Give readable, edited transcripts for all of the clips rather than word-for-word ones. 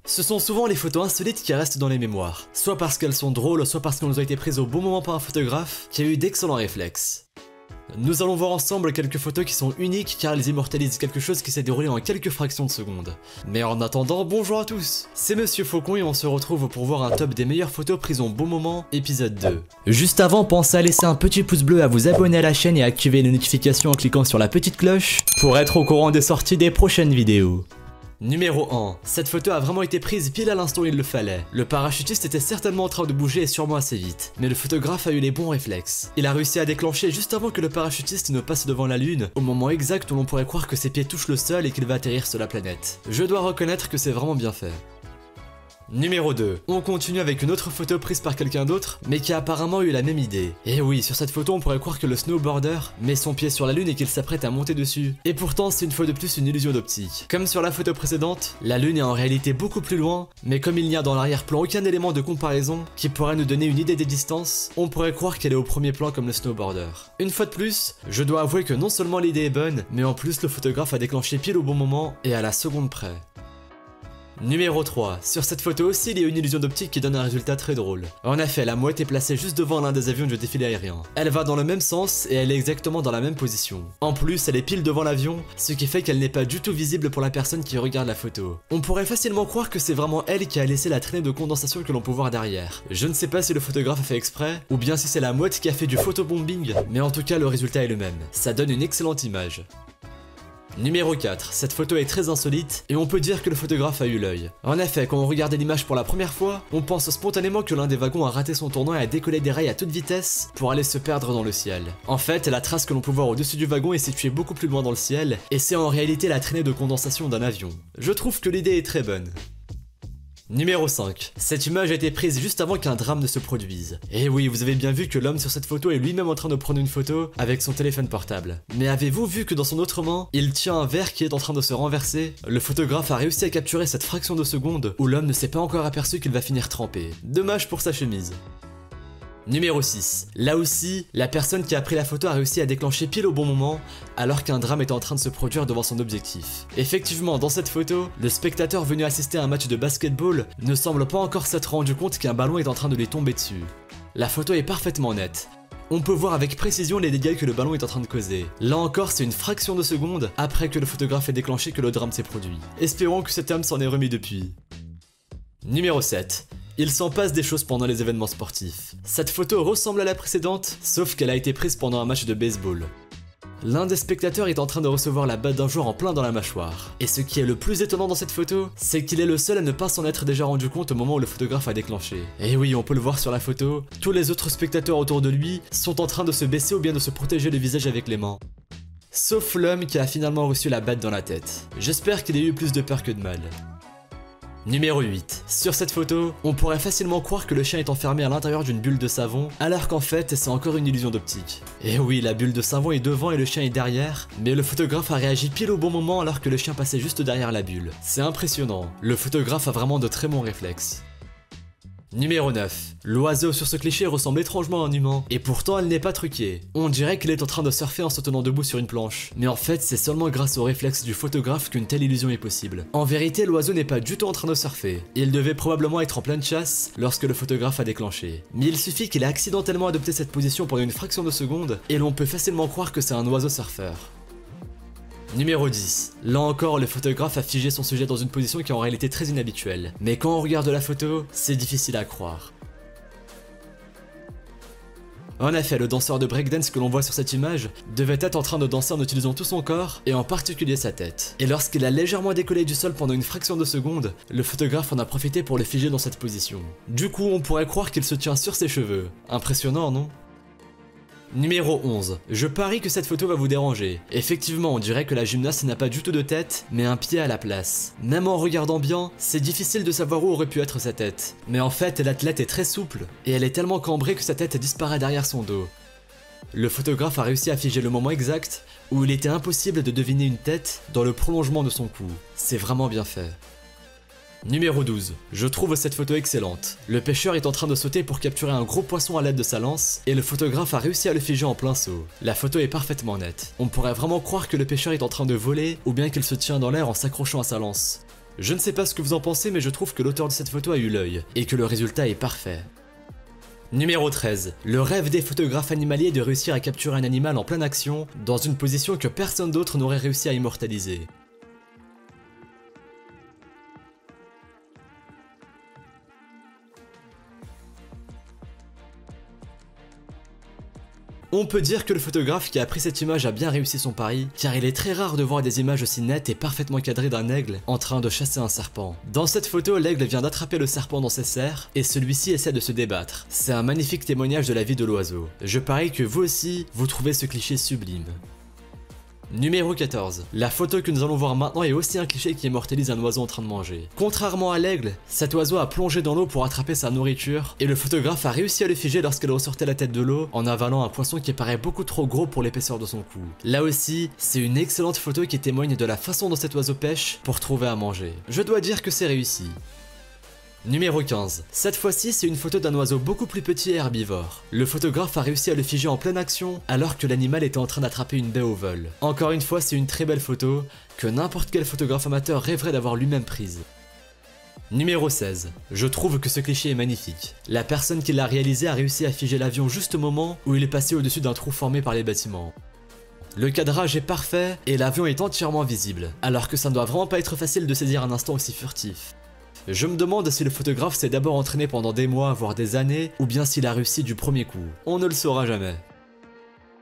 Ce sont souvent les photos insolites qui restent dans les mémoires, soit parce qu'elles sont drôles, soit parce qu'elles ont été prises au bon moment par un photographe qui a eu d'excellents réflexes. Nous allons voir ensemble quelques photos qui sont uniques car elles immortalisent quelque chose qui s'est déroulé en quelques fractions de secondes. Mais en attendant, bonjour à tous, c'est Monsieur Faucon et on se retrouve pour voir un top des meilleures photos prises au bon moment, épisode 2. Juste avant, pensez à laisser un petit pouce bleu, à vous abonner à la chaîne et à activer les notifications en cliquant sur la petite cloche pour être au courant des sorties des prochaines vidéos. Numéro 1. Cette photo a vraiment été prise pile à l'instant où il le fallait. Le parachutiste était certainement en train de bouger et sûrement assez vite, mais le photographe a eu les bons réflexes. Il a réussi à déclencher juste avant que le parachutiste ne passe devant la lune, au moment exact où l'on pourrait croire que ses pieds touchent le sol et qu'il va atterrir sur la planète. Je dois reconnaître que c'est vraiment bien fait. Numéro 2. On continue avec une autre photo prise par quelqu'un d'autre, mais qui a apparemment eu la même idée. Et oui, sur cette photo on pourrait croire que le snowboarder met son pied sur la lune et qu'il s'apprête à monter dessus. Et pourtant c'est une fois de plus une illusion d'optique. Comme sur la photo précédente, la lune est en réalité beaucoup plus loin, mais comme il n'y a dans l'arrière-plan aucun élément de comparaison qui pourrait nous donner une idée des distances, on pourrait croire qu'elle est au premier plan comme le snowboarder. Une fois de plus, je dois avouer que non seulement l'idée est bonne, mais en plus le photographe a déclenché pile au bon moment et à la seconde près. Numéro 3. Sur cette photo aussi, il y a une illusion d'optique qui donne un résultat très drôle. En effet, la mouette est placée juste devant l'un des avions du défilé aérien. Elle va dans le même sens et elle est exactement dans la même position. En plus, elle est pile devant l'avion, ce qui fait qu'elle n'est pas du tout visible pour la personne qui regarde la photo. On pourrait facilement croire que c'est vraiment elle qui a laissé la traînée de condensation que l'on peut voir derrière. Je ne sais pas si le photographe a fait exprès, ou bien si c'est la mouette qui a fait du photobombing, mais en tout cas le résultat est le même. Ça donne une excellente image. Numéro 4. Cette photo est très insolite et on peut dire que le photographe a eu l'œil. En effet, quand on regardait l'image pour la première fois, on pense spontanément que l'un des wagons a raté son tournant et a décollé des rails à toute vitesse pour aller se perdre dans le ciel. En fait, la trace que l'on peut voir au-dessus du wagon est située beaucoup plus loin dans le ciel et c'est en réalité la traînée de condensation d'un avion. Je trouve que l'idée est très bonne. Numéro 5. Cette image a été prise juste avant qu'un drame ne se produise. Et oui, vous avez bien vu que l'homme sur cette photo est lui-même en train de prendre une photo avec son téléphone portable. Mais avez-vous vu que dans son autre main, il tient un verre qui est en train de se renverser? Le photographe a réussi à capturer cette fraction de seconde où l'homme ne s'est pas encore aperçu qu'il va finir trempé. Dommage pour sa chemise. Numéro 6. Là aussi, la personne qui a pris la photo a réussi à déclencher pile au bon moment alors qu'un drame était en train de se produire devant son objectif. Effectivement, dans cette photo, le spectateur venu assister à un match de basketball ne semble pas encore s'être rendu compte qu'un ballon est en train de lui tomber dessus. La photo est parfaitement nette. On peut voir avec précision les dégâts que le ballon est en train de causer. Là encore, c'est une fraction de seconde après que le photographe ait déclenché que le drame s'est produit. Espérons que cet homme s'en est remis depuis. Numéro 7. Il s'en passe des choses pendant les événements sportifs. Cette photo ressemble à la précédente, sauf qu'elle a été prise pendant un match de baseball. L'un des spectateurs est en train de recevoir la batte d'un joueur en plein dans la mâchoire. Et ce qui est le plus étonnant dans cette photo, c'est qu'il est le seul à ne pas s'en être déjà rendu compte au moment où le photographe a déclenché. Et oui, on peut le voir sur la photo, tous les autres spectateurs autour de lui sont en train de se baisser ou bien de se protéger le visage avec les mains. Sauf l'homme qui a finalement reçu la batte dans la tête. J'espère qu'il ait eu plus de peur que de mal. Numéro 8. Sur cette photo, on pourrait facilement croire que le chien est enfermé à l'intérieur d'une bulle de savon, alors qu'en fait, c'est encore une illusion d'optique. Et oui, la bulle de savon est devant et le chien est derrière, mais le photographe a réagi pile au bon moment alors que le chien passait juste derrière la bulle. C'est impressionnant, le photographe a vraiment de très bons réflexes. Numéro 9. L'oiseau sur ce cliché ressemble étrangement à un humain, et pourtant elle n'est pas truquée. On dirait qu'il est en train de surfer en se tenant debout sur une planche. Mais en fait, c'est seulement grâce au réflexe du photographe qu'une telle illusion est possible. En vérité, l'oiseau n'est pas du tout en train de surfer. Il devait probablement être en pleine chasse lorsque le photographe a déclenché. Mais il suffit qu'il ait accidentellement adopté cette position pendant une fraction de seconde, et l'on peut facilement croire que c'est un oiseau surfeur. Numéro 10. Là encore, le photographe a figé son sujet dans une position qui est en réalité très inhabituelle. Mais quand on regarde la photo, c'est difficile à croire. En effet, le danseur de breakdance que l'on voit sur cette image devait être en train de danser en utilisant tout son corps, et en particulier sa tête. Et lorsqu'il a légèrement décollé du sol pendant une fraction de seconde, le photographe en a profité pour le figer dans cette position. Du coup, on pourrait croire qu'il se tient sur ses cheveux. Impressionnant, non ? Numéro 11. Je parie que cette photo va vous déranger. Effectivement, on dirait que la gymnaste n'a pas du tout de tête, mais un pied à la place. Même en regardant bien, c'est difficile de savoir où aurait pu être sa tête. Mais en fait, l'athlète est très souple, et elle est tellement cambrée que sa tête disparaît derrière son dos. Le photographe a réussi à figer le moment exact où il était impossible de deviner une tête dans le prolongement de son cou. C'est vraiment bien fait. Numéro 12. Je trouve cette photo excellente. Le pêcheur est en train de sauter pour capturer un gros poisson à l'aide de sa lance, et le photographe a réussi à le figer en plein saut. La photo est parfaitement nette. On pourrait vraiment croire que le pêcheur est en train de voler, ou bien qu'il se tient dans l'air en s'accrochant à sa lance. Je ne sais pas ce que vous en pensez, mais je trouve que l'auteur de cette photo a eu l'œil, et que le résultat est parfait. Numéro 13. Le rêve des photographes animaliers est de réussir à capturer un animal en pleine action, dans une position que personne d'autre n'aurait réussi à immortaliser. On peut dire que le photographe qui a pris cette image a bien réussi son pari, car il est très rare de voir des images aussi nettes et parfaitement cadrées d'un aigle en train de chasser un serpent. Dans cette photo, l'aigle vient d'attraper le serpent dans ses serres, et celui-ci essaie de se débattre. C'est un magnifique témoignage de la vie de l'oiseau. Je parie que vous aussi, vous trouvez ce cliché sublime. Numéro 14. La photo que nous allons voir maintenant est aussi un cliché qui immortalise un oiseau en train de manger. Contrairement à l'aigle, cet oiseau a plongé dans l'eau pour attraper sa nourriture, et le photographe a réussi à le figer lorsqu'elle ressortait la tête de l'eau en avalant un poisson qui paraît beaucoup trop gros pour l'épaisseur de son cou. Là aussi, c'est une excellente photo qui témoigne de la façon dont cet oiseau pêche pour trouver à manger. Je dois dire que c'est réussi. Numéro 15. Cette fois-ci, c'est une photo d'un oiseau beaucoup plus petit et herbivore. Le photographe a réussi à le figer en pleine action alors que l'animal était en train d'attraper une baie au vol. Encore une fois, c'est une très belle photo que n'importe quel photographe amateur rêverait d'avoir lui-même prise. Numéro 16. Je trouve que ce cliché est magnifique. La personne qui l'a réalisé a réussi à figer l'avion juste au moment où il est passé au-dessus d'un trou formé par les bâtiments. Le cadrage est parfait et l'avion est entièrement visible, alors que ça ne doit vraiment pas être facile de saisir un instant aussi furtif. Je me demande si le photographe s'est d'abord entraîné pendant des mois, voire des années, ou bien s'il a réussi du premier coup. On ne le saura jamais.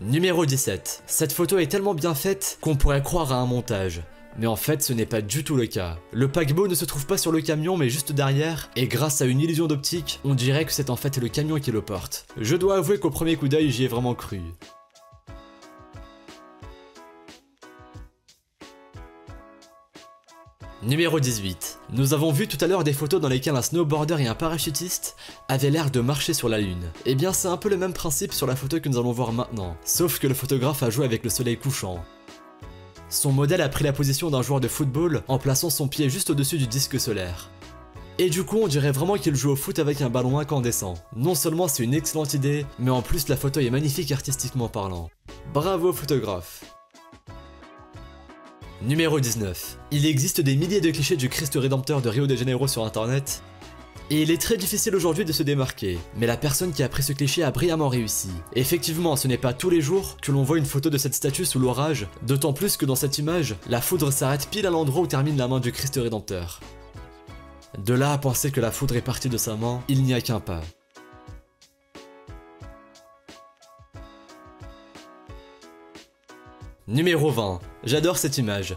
Numéro 17. Cette photo est tellement bien faite qu'on pourrait croire à un montage. Mais en fait, ce n'est pas du tout le cas. Le paquebot ne se trouve pas sur le camion, mais juste derrière, et grâce à une illusion d'optique, on dirait que c'est en fait le camion qui le porte. Je dois avouer qu'au premier coup d'œil, j'y ai vraiment cru. Numéro 18. Nous avons vu tout à l'heure des photos dans lesquelles un snowboarder et un parachutiste avaient l'air de marcher sur la lune. Et bien c'est un peu le même principe sur la photo que nous allons voir maintenant, sauf que le photographe a joué avec le soleil couchant. Son modèle a pris la position d'un joueur de football en plaçant son pied juste au-dessus du disque solaire. Et du coup on dirait vraiment qu'il joue au foot avec un ballon incandescent. Non seulement c'est une excellente idée, mais en plus la photo est magnifique artistiquement parlant. Bravo photographe. Numéro 19. Il existe des milliers de clichés du Christ rédempteur de Rio de Janeiro sur internet, et il est très difficile aujourd'hui de se démarquer, mais la personne qui a pris ce cliché a brillamment réussi. Effectivement, ce n'est pas tous les jours que l'on voit une photo de cette statue sous l'orage, d'autant plus que dans cette image, la foudre s'arrête pile à l'endroit où termine la main du Christ rédempteur. De là à penser que la foudre est partie de sa main, il n'y a qu'un pas. Numéro 20. J'adore cette image.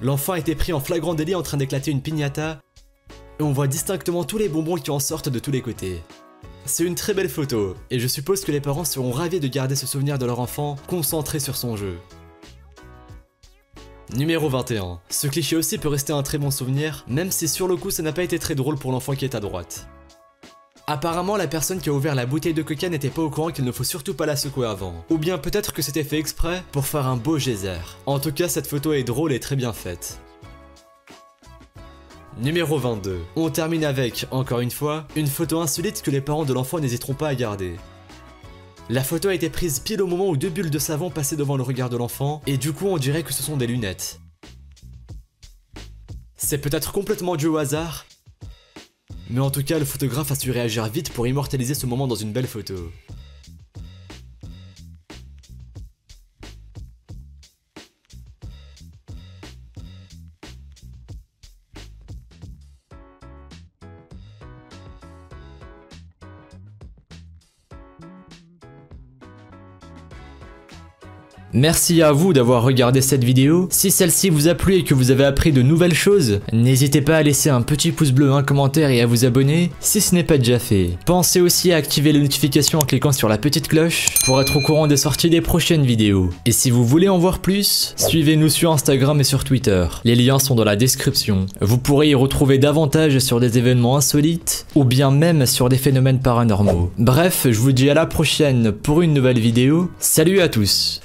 L'enfant a été pris en flagrant délit en train d'éclater une piñata, et on voit distinctement tous les bonbons qui en sortent de tous les côtés. C'est une très belle photo, et je suppose que les parents seront ravis de garder ce souvenir de leur enfant concentré sur son jeu. Numéro 21. Ce cliché aussi peut rester un très bon souvenir, même si sur le coup ça n'a pas été très drôle pour l'enfant qui est à droite. Apparemment, la personne qui a ouvert la bouteille de coca n'était pas au courant qu'il ne faut surtout pas la secouer avant. Ou bien peut-être que c'était fait exprès pour faire un beau geyser. En tout cas, cette photo est drôle et très bien faite. Numéro 22. On termine avec, encore une fois, une photo insolite que les parents de l'enfant n'hésiteront pas à garder. La photo a été prise pile au moment où deux bulles de savon passaient devant le regard de l'enfant, et du coup on dirait que ce sont des lunettes. C'est peut-être complètement dû au hasard, mais en tout cas, le photographe a su réagir vite pour immortaliser ce moment dans une belle photo. Merci à vous d'avoir regardé cette vidéo. Si celle-ci vous a plu et que vous avez appris de nouvelles choses, n'hésitez pas à laisser un petit pouce bleu, un commentaire et à vous abonner si ce n'est pas déjà fait. Pensez aussi à activer les notifications en cliquant sur la petite cloche pour être au courant des sorties des prochaines vidéos. Et si vous voulez en voir plus, suivez-nous sur Instagram et sur Twitter. Les liens sont dans la description. Vous pourrez y retrouver davantage sur des événements insolites ou bien même sur des phénomènes paranormaux. Bref, je vous dis à la prochaine pour une nouvelle vidéo. Salut à tous!